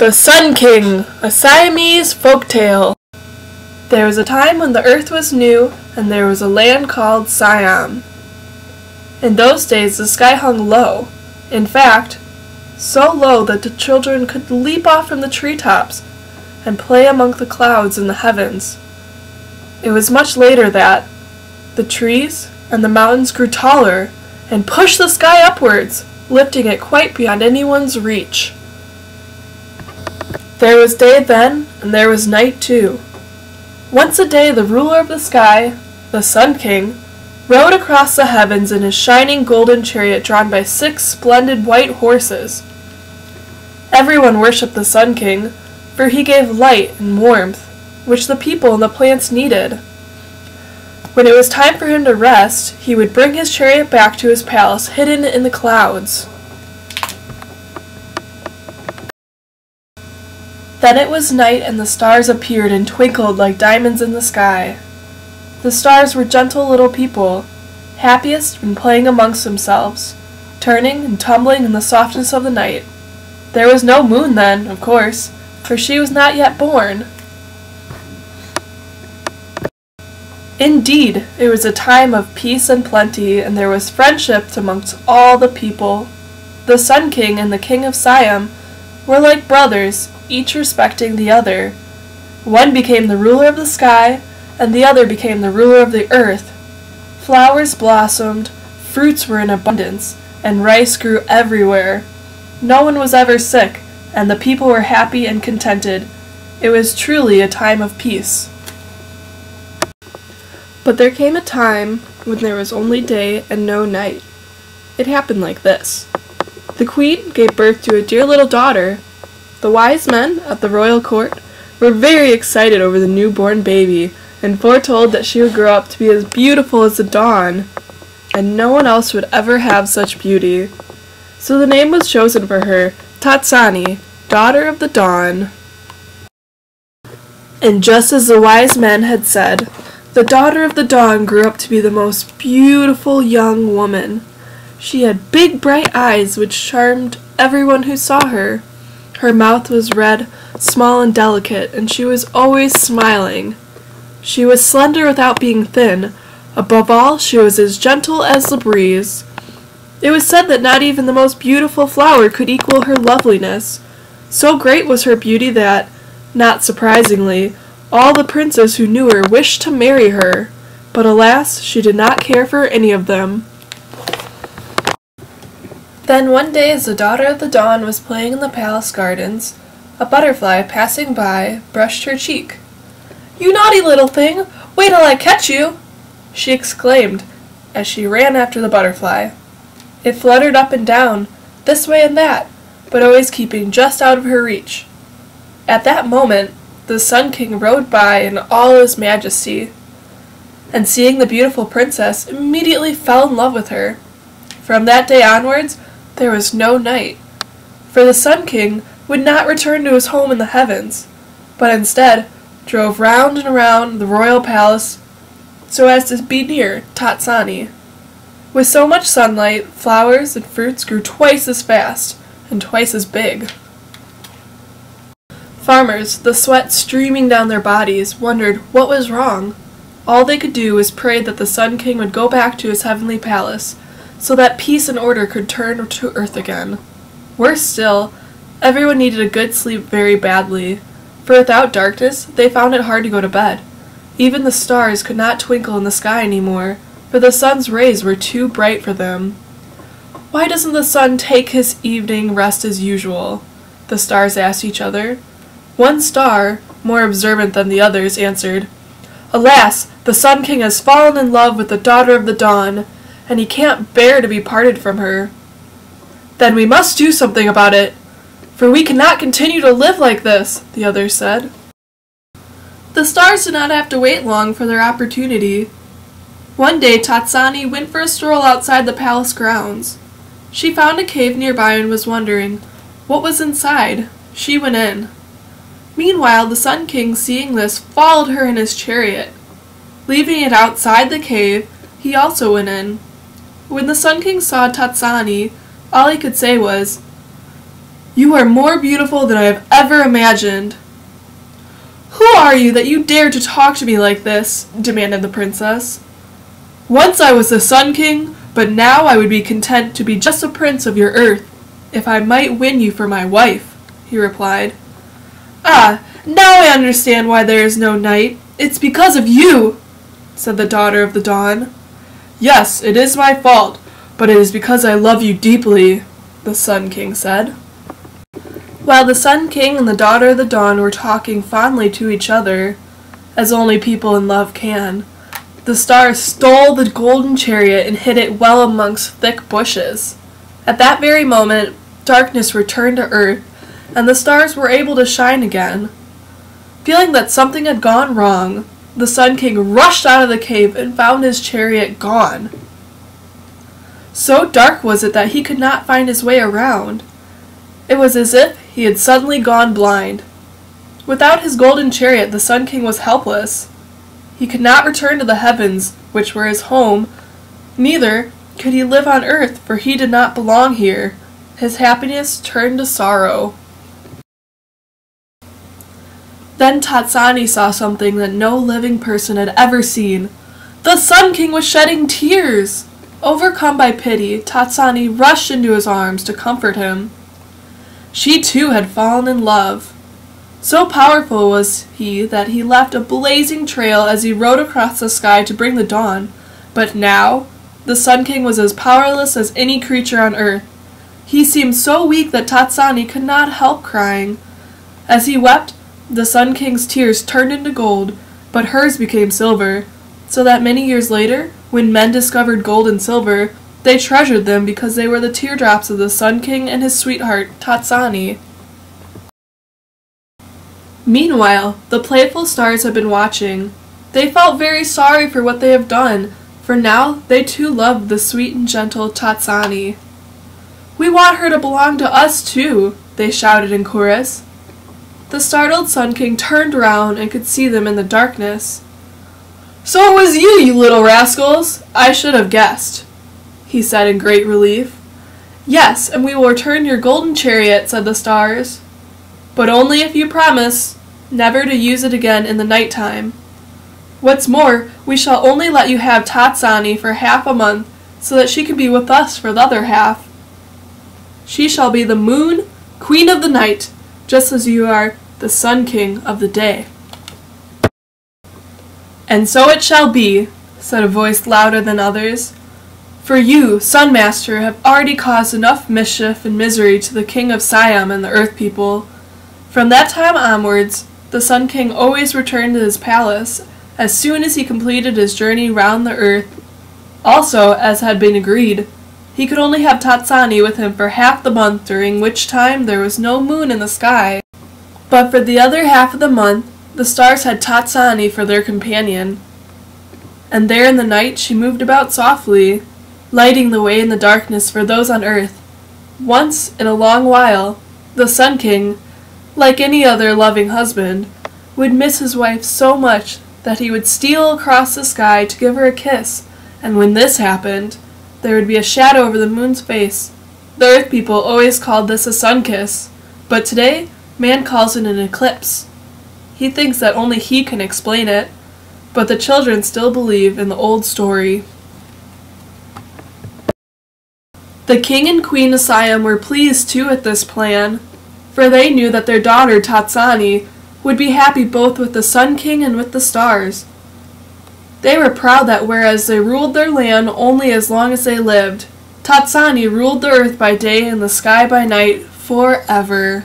The Sun King, a Siamese folktale. There was a time when the earth was new, and there was a land called Siam. In those days the sky hung low, in fact, so low that the children could leap off from the treetops and play among the clouds in the heavens. It was much later that the trees and the mountains grew taller and pushed the sky upwards, lifting it quite beyond anyone's reach. There was day then, and there was night too. Once a day the ruler of the sky, the Sun King, rode across the heavens in his shining golden chariot drawn by 6 splendid white horses. Everyone worshipped the Sun King, for he gave light and warmth, which the people and the plants needed. When it was time for him to rest, he would bring his chariot back to his palace hidden in the clouds. Then it was night, and the stars appeared and twinkled like diamonds in the sky. The stars were gentle little people, happiest when playing amongst themselves, turning and tumbling in the softness of the night. There was no moon then, of course, for she was not yet born. Indeed, it was a time of peace and plenty, and there was friendship amongst all the people. The Sun King and the King of Siam were like brothers, each respecting the other. One became the ruler of the sky, and the other became the ruler of the earth. Flowers blossomed, fruits were in abundance, and rice grew everywhere. No one was ever sick, and the people were happy and contented. It was truly a time of peace. But there came a time when there was only day and no night. It happened like this. The queen gave birth to a dear little daughter. The wise men at the royal court were very excited over the newborn baby and foretold that she would grow up to be as beautiful as the dawn, and no one else would ever have such beauty. So the name was chosen for her, Tatsani, daughter of the dawn. And just as the wise men had said, the daughter of the dawn grew up to be the most beautiful young woman. She had big bright eyes which charmed everyone who saw her. Her mouth was red, small and delicate, and she was always smiling. She was slender without being thin. Above all, she was as gentle as the breeze. It was said that not even the most beautiful flower could equal her loveliness. So great was her beauty that, not surprisingly, all the princes who knew her wished to marry her. But alas, she did not care for any of them. Then one day as the daughter of the dawn was playing in the palace gardens, a butterfly passing by brushed her cheek. "You naughty little thing! Wait till I catch you!" she exclaimed as she ran after the butterfly. It fluttered up and down, this way and that, but always keeping just out of her reach. At that moment, the Sun King rode by in all his majesty, and seeing the beautiful princess, immediately fell in love with her. From that day onwards, there was no night, for the Sun King would not return to his home in the heavens, but instead drove round and around the royal palace so as to be near Tatsani. With so much sunlight, flowers and fruits grew twice as fast and twice as big. Farmers, the sweat streaming down their bodies, wondered what was wrong. All they could do was pray that the Sun King would go back to his heavenly palace, so that peace and order could turn to earth again. Worse still, everyone needed a good sleep very badly, for without darkness, they found it hard to go to bed. Even the stars could not twinkle in the sky anymore, for the sun's rays were too bright for them. "Why doesn't the sun take his evening rest as usual?" the stars asked each other. One star, more observant than the others, answered, "Alas, the Sun King has fallen in love with the daughter of the dawn, and he can't bear to be parted from her." "Then we must do something about it, for we cannot continue to live like this," the others said. The stars did not have to wait long for their opportunity. One day Tatsani went for a stroll outside the palace grounds. She found a cave nearby and was wondering what was inside. She went in. Meanwhile, the Sun King, seeing this, followed her in his chariot. Leaving it outside the cave, he also went in. When the Sun King saw Tatsani, all he could say was, You are more beautiful than I have ever imagined." "Who are you that you dare to talk to me like this?" demanded the princess. "Once I was the Sun King, but now I would be content to be just a prince of your earth, if I might win you for my wife," he replied. "Ah, now I understand why there is no night. It's because of you," said the daughter of the dawn. "Yes, it is my fault, but it is because I love you deeply," the Sun King said. While the Sun King and the daughter of the dawn were talking fondly to each other, as only people in love can, the stars stole the golden chariot and hid it well amongst thick bushes. At that very moment, darkness returned to earth, and the stars were able to shine again. Feeling that something had gone wrong, the Sun King rushed out of the cave and found his chariot gone. So dark was it that he could not find his way around. It was as if he had suddenly gone blind. Without his golden chariot, the Sun King was helpless. He could not return to the heavens, which were his home. Neither could he live on earth, for he did not belong here. His happiness turned to sorrow. Then Tatsani saw something that no living person had ever seen. The Sun King was shedding tears. Overcome by pity, Tatsani rushed into his arms to comfort him. She too had fallen in love. So powerful was he that he left a blazing trail as he rode across the sky to bring the dawn. But now, the Sun King was as powerless as any creature on earth. He seemed so weak that Tatsani could not help crying. As he wept, the Sun King's tears turned into gold, but hers became silver, so that many years later, when men discovered gold and silver, they treasured them because they were the teardrops of the Sun King and his sweetheart, Tatsani. Meanwhile, the playful stars had been watching. They felt very sorry for what they have done, for now they too loved the sweet and gentle Tatsani. "We want her to belong to us too," they shouted in chorus. The startled Sun King turned around and could see them in the darkness. "So it was you, you little rascals! I should have guessed," he said in great relief. "Yes, and we will return your golden chariot," said the stars. "But only if you promise never to use it again in the night time. What's more, we shall only let you have Tatsani for half a month, so that she can be with us for the other half. She shall be the moon, queen of the night, just as you are the Sun King of the day." "And so it shall be," said a voice louder than others. "For you, Sun Master, have already caused enough mischief and misery to the King of Siam and the Earth people." From that time onwards, the Sun King always returned to his palace as soon as he completed his journey round the earth. Also, as had been agreed, he could only have Tatsani with him for half the month, during which time there was no moon in the sky. But for the other half of the month, the stars had Tatsani for their companion. And there in the night she moved about softly, lighting the way in the darkness for those on earth. Once in a long while, the Sun King, like any other loving husband, would miss his wife so much that he would steal across the sky to give her a kiss, and when this happened, there would be a shadow over the moon's face. The Earth people always called this a sun kiss, but today, man calls it an eclipse. He thinks that only he can explain it, but the children still believe in the old story. The King and Queen of Siam were pleased too at this plan, for they knew that their daughter Tatsani would be happy both with the Sun King and with the stars. They were proud that whereas they ruled their land only as long as they lived, Tatsani ruled the earth by day and the sky by night forever.